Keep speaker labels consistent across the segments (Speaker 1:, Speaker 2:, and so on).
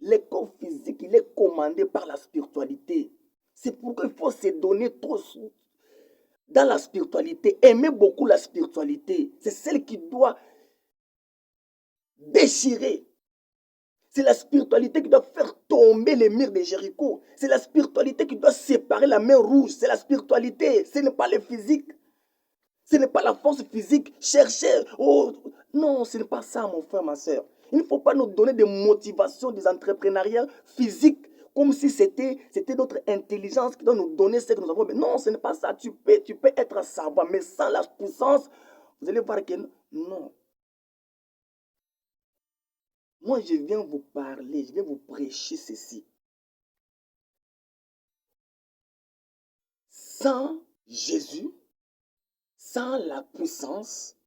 Speaker 1: Le corps physique, il est commandé par la spiritualité. C'est pourquoi il faut se donner trop dans la spiritualité. Aimer beaucoup la spiritualité. C'est celle qui doit déchirer. C'est la spiritualité qui doit faire tomber les murs de Jéricho. C'est la spiritualité qui doit séparer la mer rouge. C'est la spiritualité. Ce n'est pas le physique. Ce n'est pas la force physique. Chercher. Oh, non, ce n'est pas ça, mon frère, ma soeur. Il ne faut pas nous donner des motivations, des entrepreneuriats physiques, comme si c'était notre intelligence qui doit nous donner ce que nous avons. Mais non, ce n'est pas ça. Tu peux être savant, mais sans la puissance, vous allez voir que non. Moi, je viens vous parler, je viens vous prêcher ceci. Sans Jésus, sans la puissance,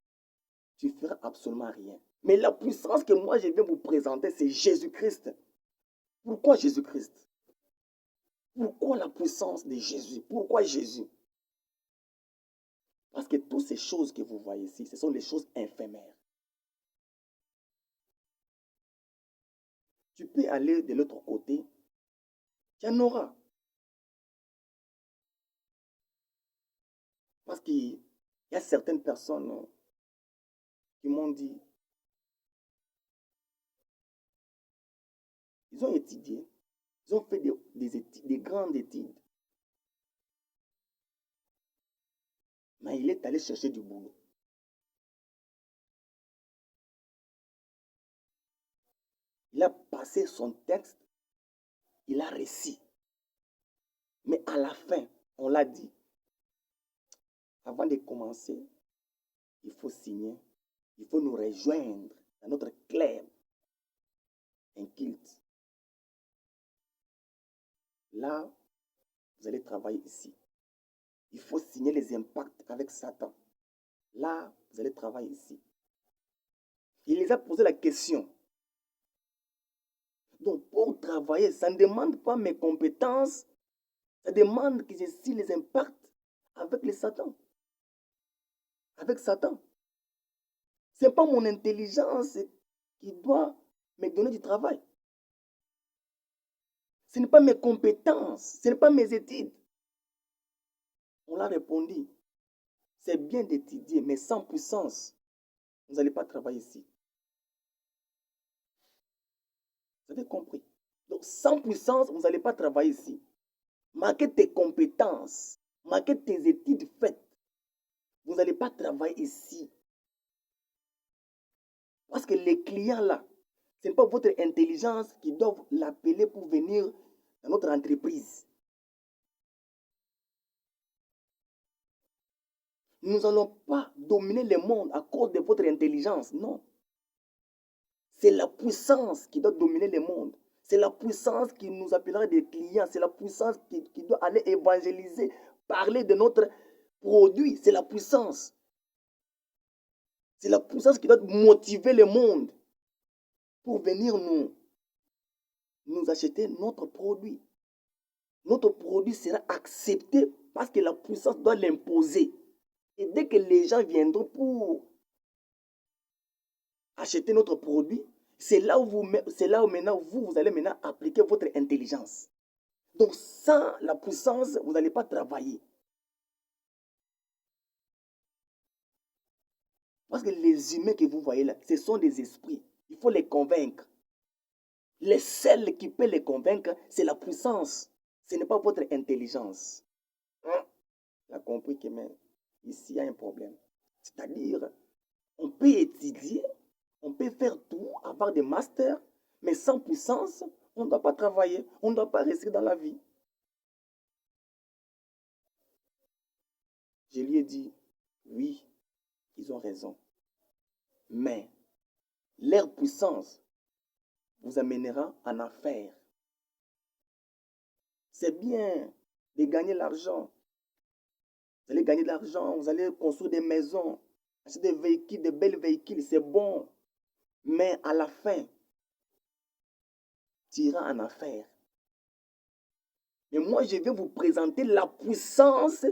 Speaker 1: tu ne feras absolument rien. Mais la puissance que moi, je viens vous présenter, c'est Jésus-Christ. Pourquoi Jésus-Christ? Pourquoi la puissance de Jésus? Pourquoi Jésus? Parce que toutes ces choses que vous voyez ici, ce sont des choses éphémères. Tu peux aller de l'autre côté, tu en auras. Parce qu'il y a certaines personnes qui m'ont dit, ils ont étudié, ils ont fait des grandes études. Mais il est allé chercher du boulot. Il a passé son texte, il a réussi. Mais à la fin, on l'a dit, avant de commencer, il faut signer, il faut nous rejoindre dans notre club, un culte. Là, vous allez travailler ici. Il faut signer les impacts avec Satan. Là, vous allez travailler ici. Il les a posé la question. Donc, pour travailler, ça ne demande pas mes compétences, ça demande que je signe les impacts avec les Satan. Avec Satan. Ce n'est pas mon intelligence qui doit me donner du travail. Ce n'est pas mes compétences, ce n'est pas mes études. On l'a répondu. C'est bien d'étudier, mais sans puissance, vous n'allez pas travailler ici. Vous avez compris? Donc, sans puissance, vous n'allez pas travailler ici. Marquez tes compétences, marquez tes études faites. Vous n'allez pas travailler ici. Parce que les clients là, ce n'est pas votre intelligence qui doivent l'appeler pour venir dans notre entreprise. Nous n'allons pas dominer le monde à cause de votre intelligence, non. C'est la puissance qui doit dominer le monde. C'est la puissance qui nous appellera des clients. C'est la puissance qui doit aller évangéliser, parler de notre produit. C'est la puissance. C'est la puissance qui doit motiver le monde pour venir nous acheter notre produit. Notre produit sera accepté parce que la puissance doit l'imposer. Et dès que les gens viendront pour acheter notre produit, c'est là où maintenant vous allez maintenant appliquer votre intelligence. Donc sans la puissance, vous n'allez pas travailler. Parce que les humains que vous voyez là, ce sont des esprits. Il faut les convaincre. Les seuls qui peuvent les convaincre, c'est la puissance. Ce n'est pas votre intelligence. Tu as compris que mais, ici, il y a un problème. C'est-à-dire, on peut étudier, on peut faire tout, avoir des masters, mais sans puissance, on ne doit pas travailler, on ne doit pas rester dans la vie. Je lui ai dit, oui, ils ont raison. Mais leur puissance vous amènera en affaires. C'est bien de gagner l'argent. Vous allez gagner de l'argent, vous allez construire des maisons, acheter des véhicules, des belles véhicules, c'est bon. Mais à la fin, tu iras en affaires. Mais moi, je vais vous présenter la puissance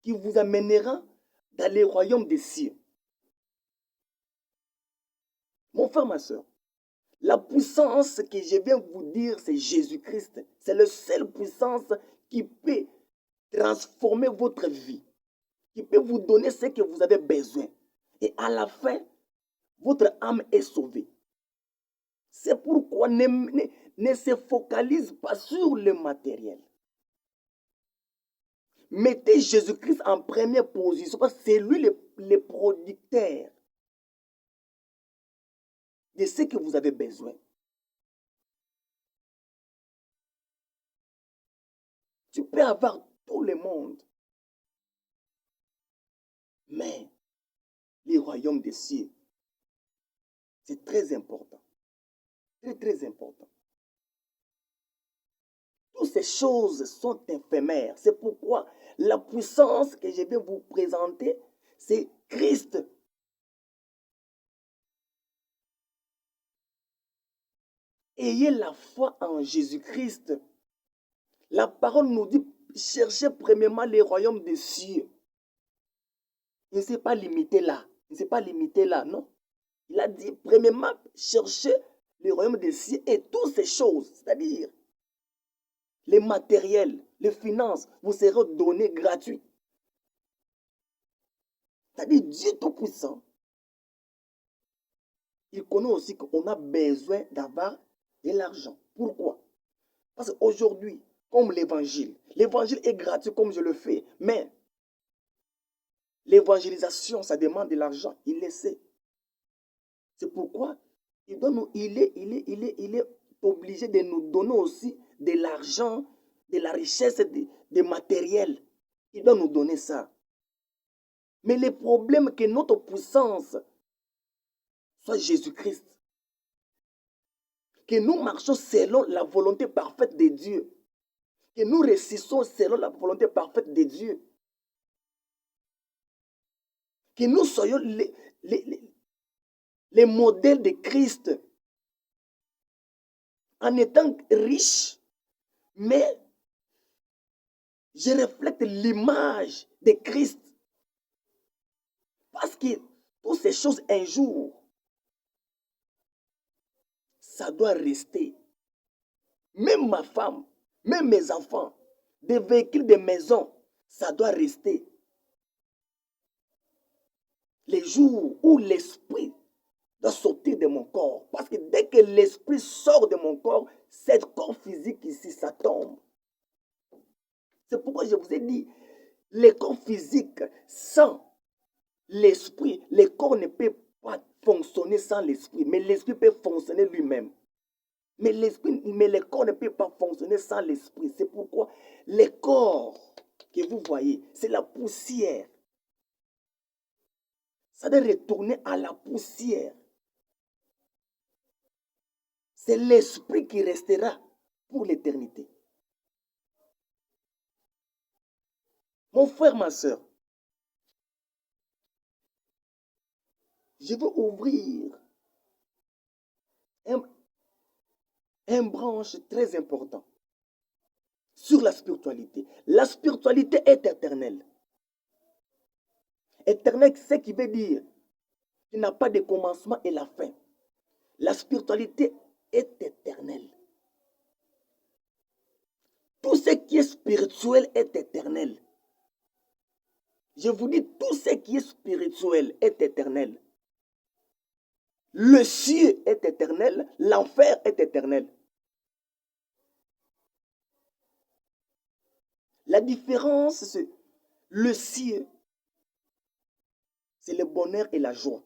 Speaker 1: qui vous amènera dans les royaumes des cieux. Mon frère, ma soeur, La puissance que je viens vous dire, c'est Jésus-Christ. C'est la seule puissance qui peut transformer votre vie, qui peut vous donner ce que vous avez besoin. Et à la fin, votre âme est sauvée. C'est pourquoi ne se focalise pas sur le matériel. Mettez Jésus-Christ en première position parce que c'est lui le producteur de ce que vous avez besoin. Tu peux avoir tout le monde, mais le royaume des cieux, c'est très important. Très, très important. Toutes ces choses sont éphémères. C'est pourquoi la puissance que je vais vous présenter, c'est Christ. Ayez la foi en Jésus-Christ. La parole nous dit, cherchez premièrement les royaumes des cieux. Il ne s'est pas limité là. Il ne s'est pas limité là, non. Il a dit, premièrement, cherchez les royaumes des cieux et toutes ces choses, c'est-à-dire les matériels, les finances, vous seront donnés gratuits. C'est-à-dire Dieu Tout-Puissant, il connaît aussi qu'on a besoin d'avoir de l'argent. Pourquoi? Parce qu'aujourd'hui, comme l'évangile est gratuit comme je le fais, mais l'évangélisation, ça demande de l'argent, il le sait. C'est pourquoi il est obligé de nous donner aussi de l'argent, de la richesse, des matériels. Il doit nous donner ça. Mais le problème que notre puissance soit Jésus-Christ. Que nous marchons selon la volonté parfaite de Dieu. Que nous réussissons selon la volonté parfaite de Dieu. Que nous soyons les modèles de Christ. En étant riche, mais je reflète l'image de Christ. Parce que toutes ces choses, un jour, ça doit rester. Même ma femme, même mes enfants, des véhicules, des maisons, ça doit rester. Les jours où l'esprit doit sortir de mon corps. Parce que dès que l'esprit sort de mon corps, ce corps physique ici, ça tombe. C'est pourquoi je vous ai dit, le corps physique sans l'esprit, le corps ne peut pas fonctionner sans l'esprit, mais l'esprit peut fonctionner lui-même. Mais le corps ne peut pas fonctionner sans l'esprit. C'est pourquoi le corps que vous voyez, c'est la poussière. Ça doit retourner à la poussière. C'est l'esprit qui restera pour l'éternité. Mon frère, ma soeur, je veux ouvrir un branche très important sur la spiritualité. La spiritualité est éternelle. Éternel, c'est ce qui veut dire qu'il n'a pas de commencement et la fin. La spiritualité est éternelle. Tout ce qui est spirituel est éternel. Je vous dis, tout ce qui est spirituel est éternel. Le ciel est éternel, l'enfer est éternel. La différence, c'est le ciel, c'est le bonheur et la joie.